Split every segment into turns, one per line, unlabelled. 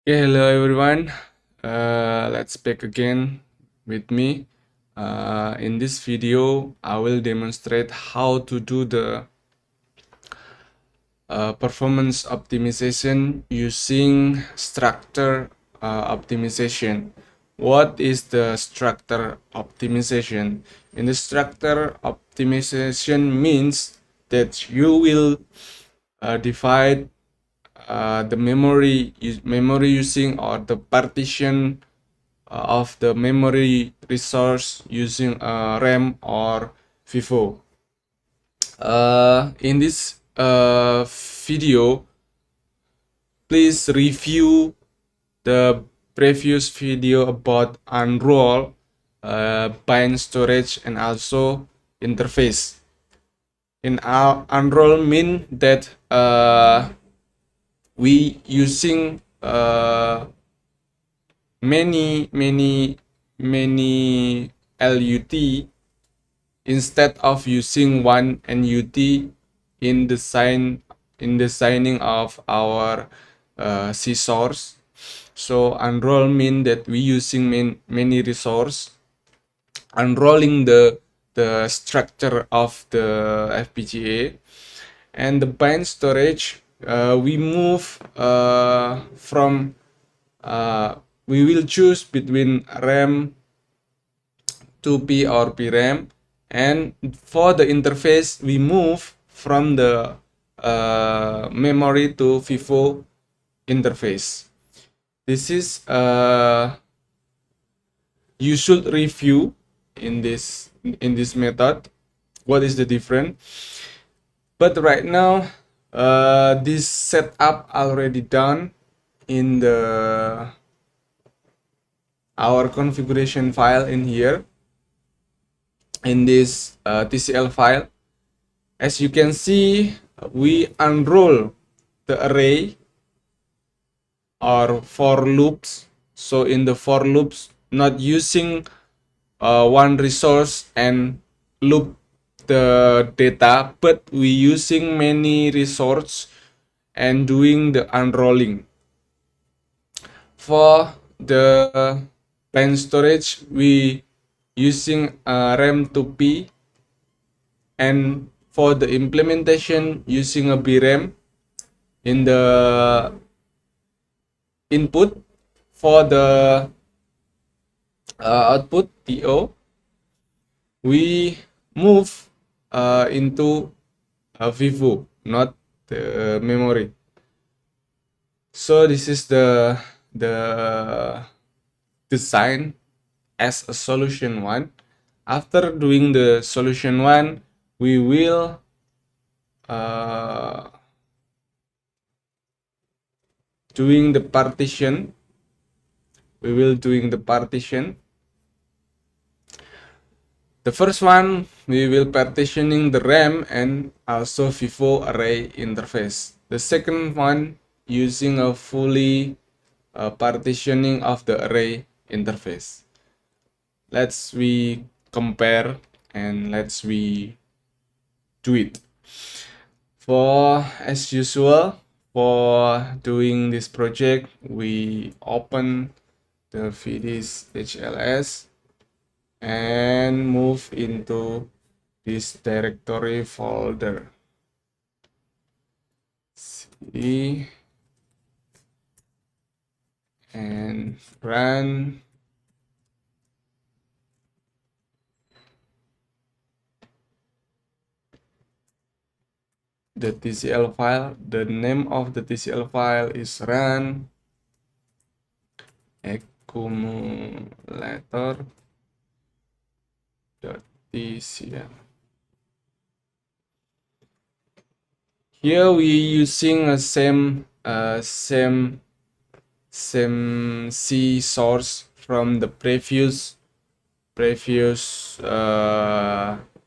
Okay, hello everyone. Let's back again with me. In this video, I will demonstrate how to do the performance optimization using structure optimization. What is the structure optimization? In the structure optimization means that you will divide the memory using or the partition of the memory resource using RAM or FIFO. In this video, please review the previous video about unroll, bind storage, and also interface. In our unroll mean that we using many LUT instead of using one NUT in the signing of our C source. So unroll mean that we using many resource, unrolling the structure of the FPGA, and the bind storage. We move from we will choose between RAM 2P or PRAM, and for the interface we move from the memory to FIFO interface. This is you should review in this method what is the difference. But right now this setup already done in the our configuration file in here, in this TCL file. As you can see, we unroll the array or for loops. So in the for loops, not using one resource and loop the data, but we using many resources and doing the unrolling. For the pen storage, we using RAM 2P, and for the implementation using a BRAM in the input. For the output TO, we move into a FIFO, not the memory. So this is the design as a solution one. After doing the solution one, we will doing the partition. We will doing the partition. The first one, we will partitioning the RAM and also FIFO array interface. The second one, using a fully partitioning of the array interface. Let's we compare and let's we do it. For as usual, for doing this project, we open the VDS HLS and move into this directory folder. C and run the TCL file. The name of the TCL file is run accumulator.tcl. Here we using a same C source from the previous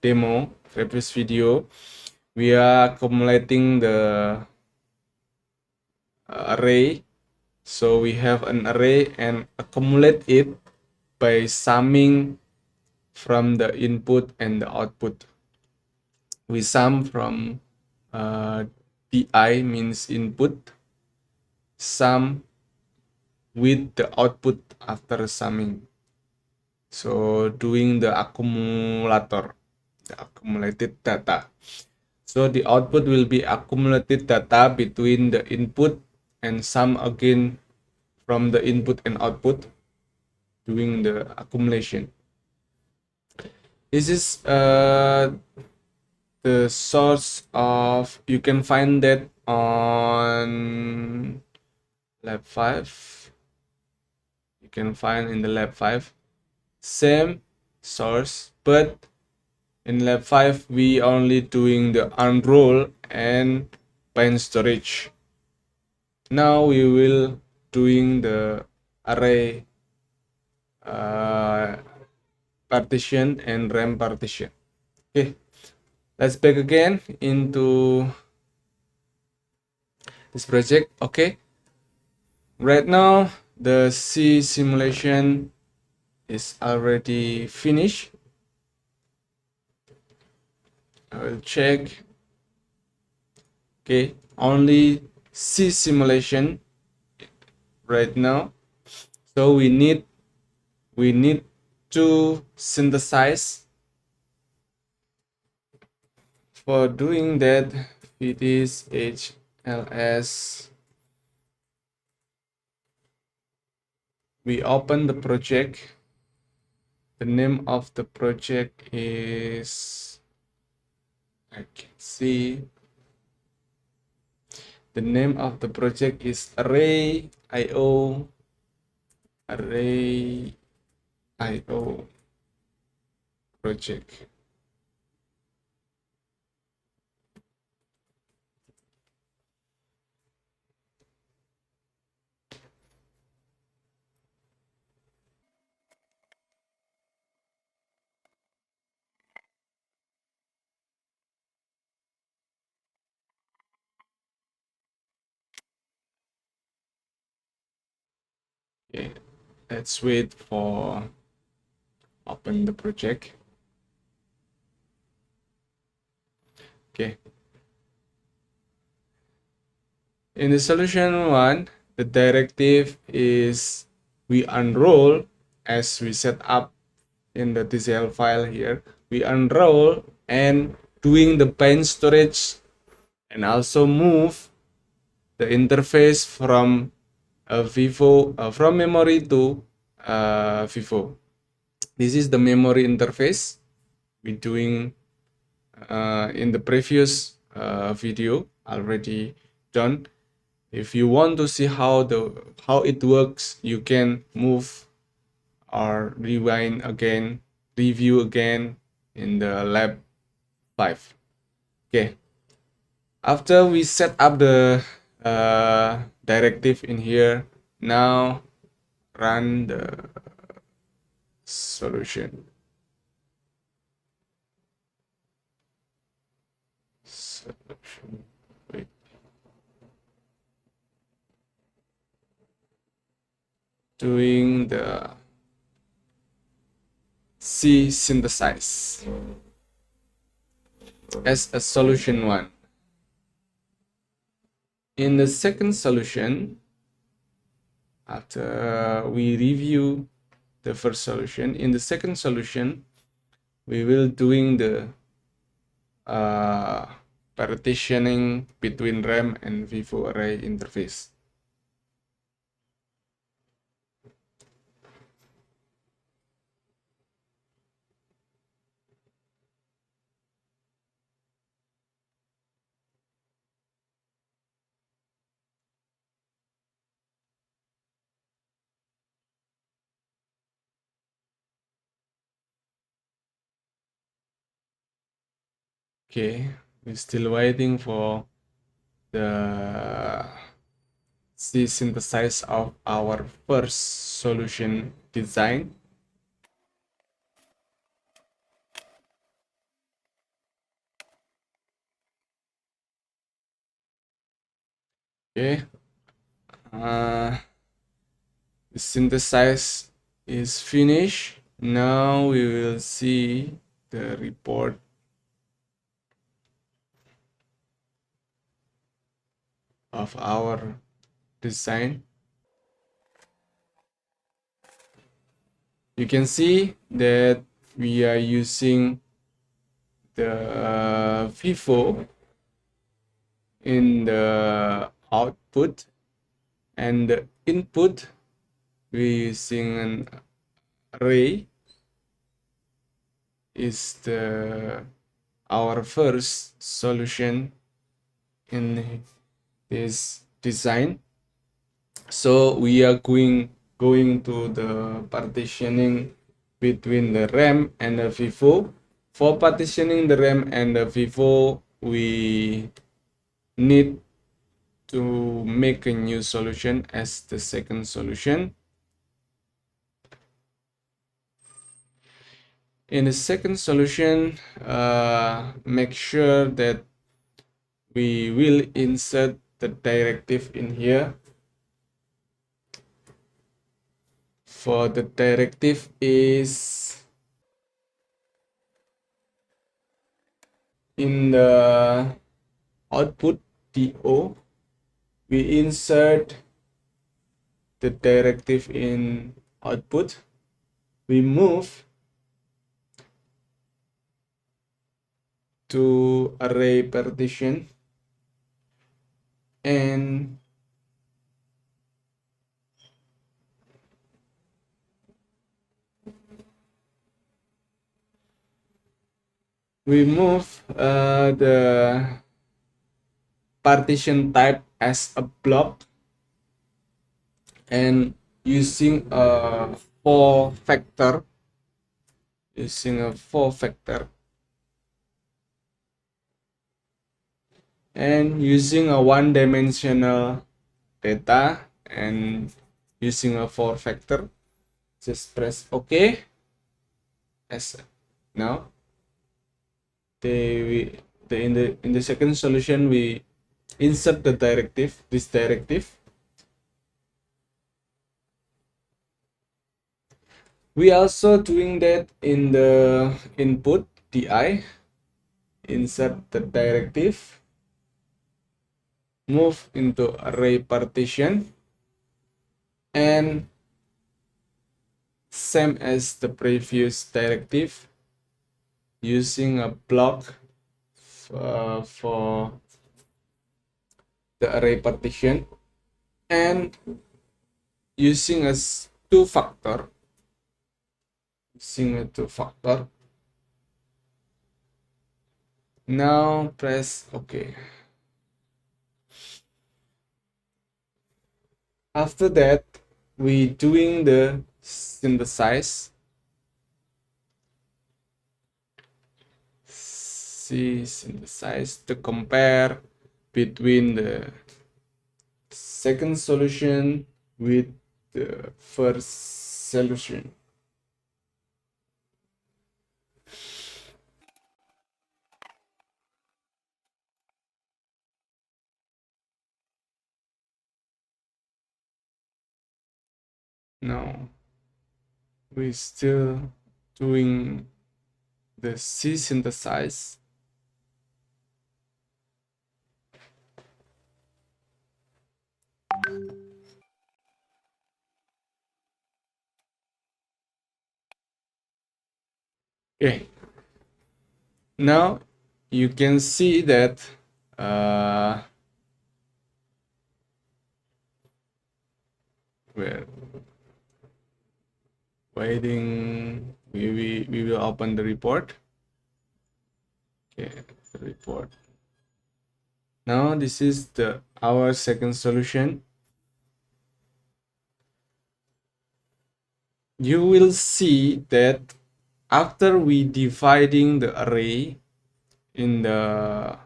demo, previous video. We are accumulating the array. So we have an array and accumulate it by summing from the input and the output. We sum from DI means input, sum with the output after summing. So doing the accumulator, the accumulated data. So the output will be accumulated data between the input and sum again from the input and output doing the accumulation. This is the source of, you can find that on lab 5. You can find in the lab 5 same source, but in lab 5 we only doing the unroll and bind storage. Now we will doing the array partition and RAM partition. Okay, let's back again into this project. Okay, right now the C simulation is already finished. I will check. Okay, only C simulation right now. So we need to synthesize. For doing that, it is HLS. We open the project. The name of the project is, I can see, the name of the project is array.io project. Okay, let's wait for open the project. Okay, in the solution 1, the directive is we unroll, as we set up in the TCL file here. We unroll and doing the bind storage and also move the interface from Vivo from memory to Vivo. This is the memory interface we doing in the previous video already done. If you want to see how it works, you can move or rewind again, review again in the lab 5. Okay, after we set up the directive in here, now run the solution. Wait. Doing the C synthesize as a solution 1. In the second solution, after we review the first solution, in the second solution we will doing the partitioning between RAM and Vivo array interface. Okay, we're still waiting for the C synthesize of our first solution design. Okay, the synthesize is finished. Now we will see the report of our design. You can see that we are using the FIFO in the output, and the input we using an array is the our first solution in this design. So we are going to the partitioning between the RAM and the FIFO. For partitioning the RAM and the FIFO, we need to make a new solution as the second solution. In the second solution, make sure that we will insert the directive in here. For the directive is in the output DO, we insert the directive in output. We move to array partition, and we move the partition type as a block, and using a 4-factor, and using a one-dimensional data, and using a 4-factor, just press OK. As now in the second solution, we insert the directive, this directive. We also doing that in the input DI. Insert the directive, move into array partition, and same as the previous directive, using a block for the array partition, and using a two-factor. Now press OK. After that, we doing the synthesize. Synthesize to compare between the second solution with the first solution. Now we still doing the C synthesize. Okay, now you can see that we're waiting. We will open the report. Okay, the report. Now this is our second solution. You will see that after we dividing the array in the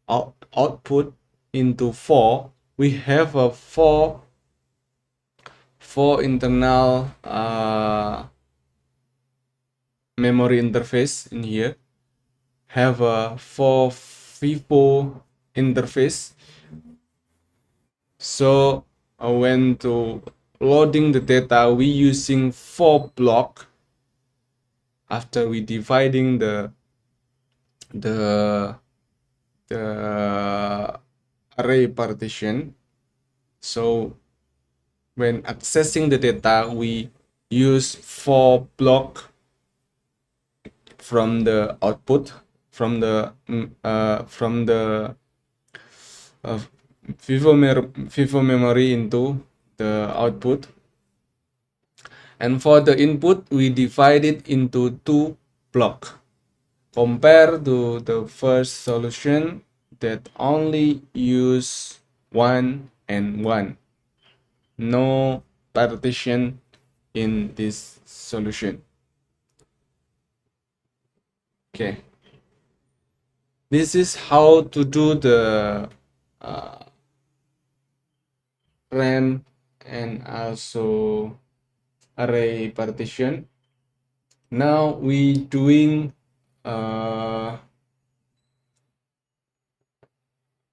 output into 4, we have a four internal memory interface in here, have a 4 FIFO interface. So when to loading the data, we using 4 block after we dividing the array partition. So when accessing the data, we use 4 block from the output, from the uh, FIFO memory into the output. And for the input, we divide it into 2 blocks. Compared to the first solution that only use 1 and 1. No partition in this solution. Okay. This is how to do the RAM and also array partition. Now we doing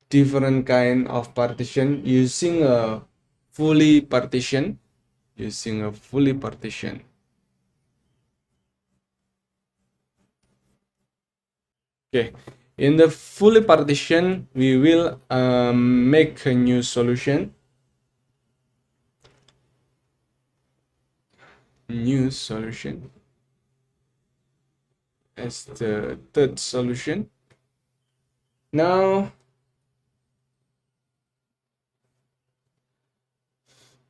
different kind of partition using a fully partition. Okay, in the fully partition, we will make a new solution. As the third solution. Now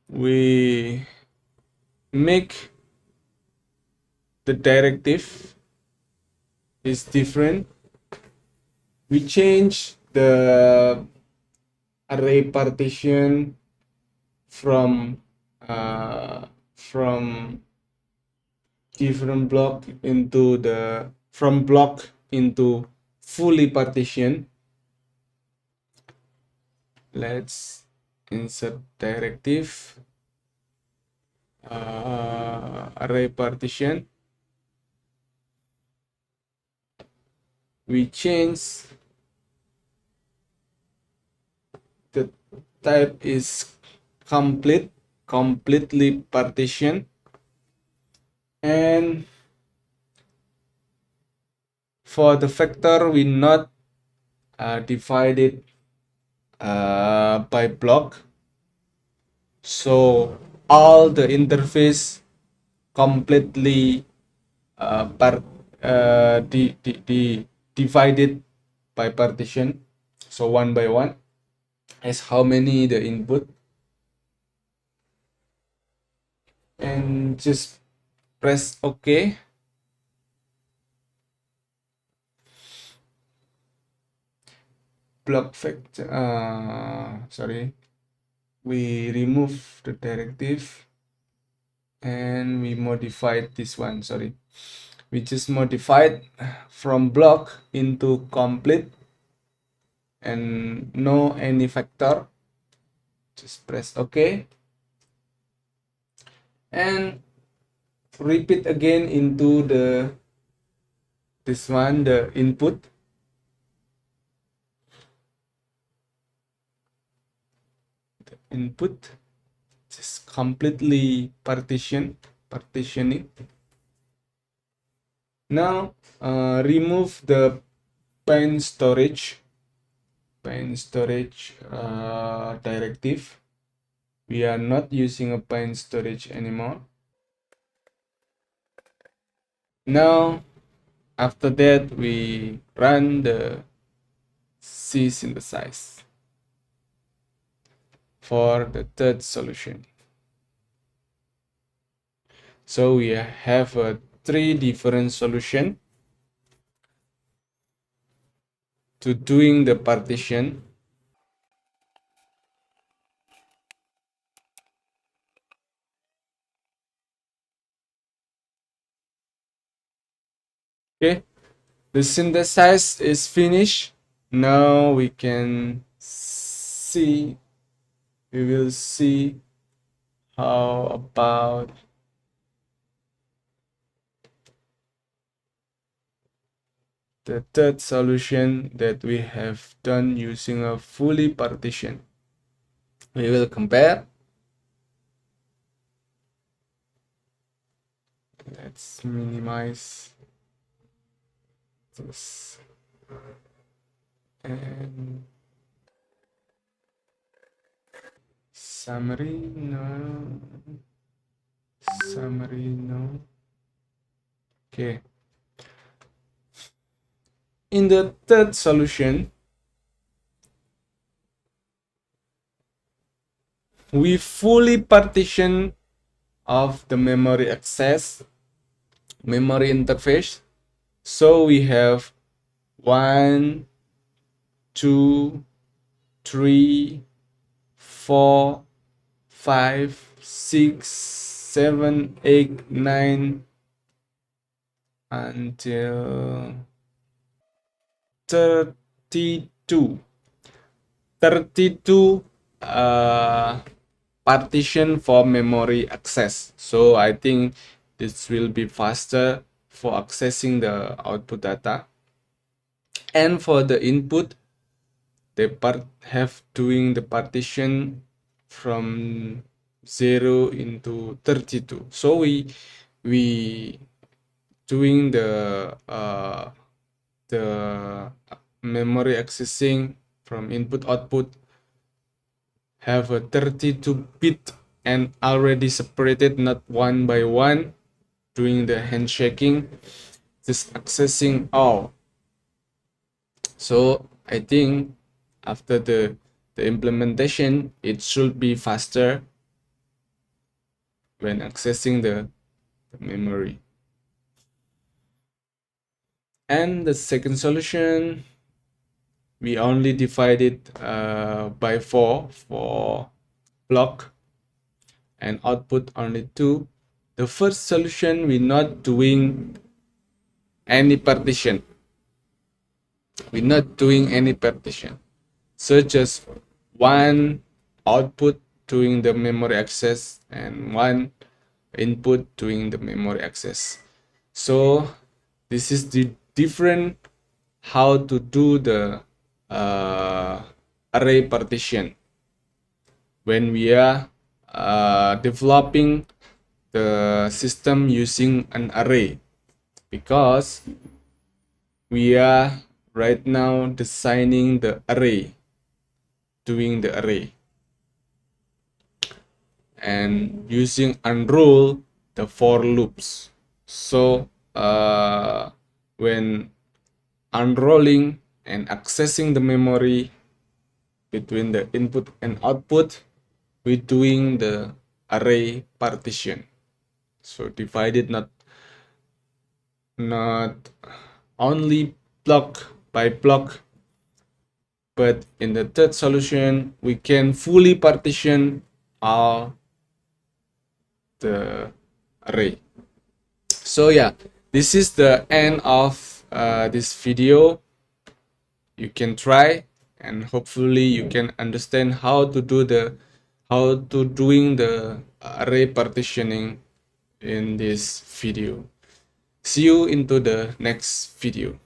we make the directive is different. We change the array partition from different block into the from block into fully partition. Let's insert directive array partition. We change the type is completely partition, and for the vector we not divided by block, so all the interface completely divided by partition, so one by one as how many the input, and just press OK. Block vector, sorry, we remove the directive and we modified this one. Sorry, we just modified from block into complete and no any factor. Just press OK and repeat again into this one, the input. Just completely partitioning. Now remove the pen storage directive. We are not using a pen storage anymore. Now after that we run the C synthesize for the third solution. So we have 3 different solutions to doing the partition. Okay, the synthesize is finished. Now we will see how about the third solution that we have done using a fully partition. We will compare. Let's minimize this and summary. No, summary, no. Okay. In the third solution, we fully partition of the memory access, memory interface. So we have 1, 2, 3, 4, 5, 6, 7, 8, 9 until 32. 32 partition for memory access. So I think this will be faster for accessing the output data. And for the input, they have doing the partition from 0 into 32. So we doing the memory accessing from input output have a 32-bit and already separated, not one by one, doing the handshaking, just accessing all. So I think after the implementation, it should be faster when accessing the memory. And the second solution, we only divide it by 4 for block and output only 2. The first solution, we're not doing any partition. We're not doing any partition. So just one output doing the memory access and one input doing the memory access. So this is the different how to do the array partition when we are developing the system using an array, because we are right now designing the array, doing the array, and using unroll the for loops. So when unrolling and accessing the memory between the input and output, we're doing the array partition. So divided not only block by block, but in the third solution we can fully partition all the array. So yeah, this is the end of this video. You can try and hopefully you can understand how to doing the array partitioning in this video. See you into the next video.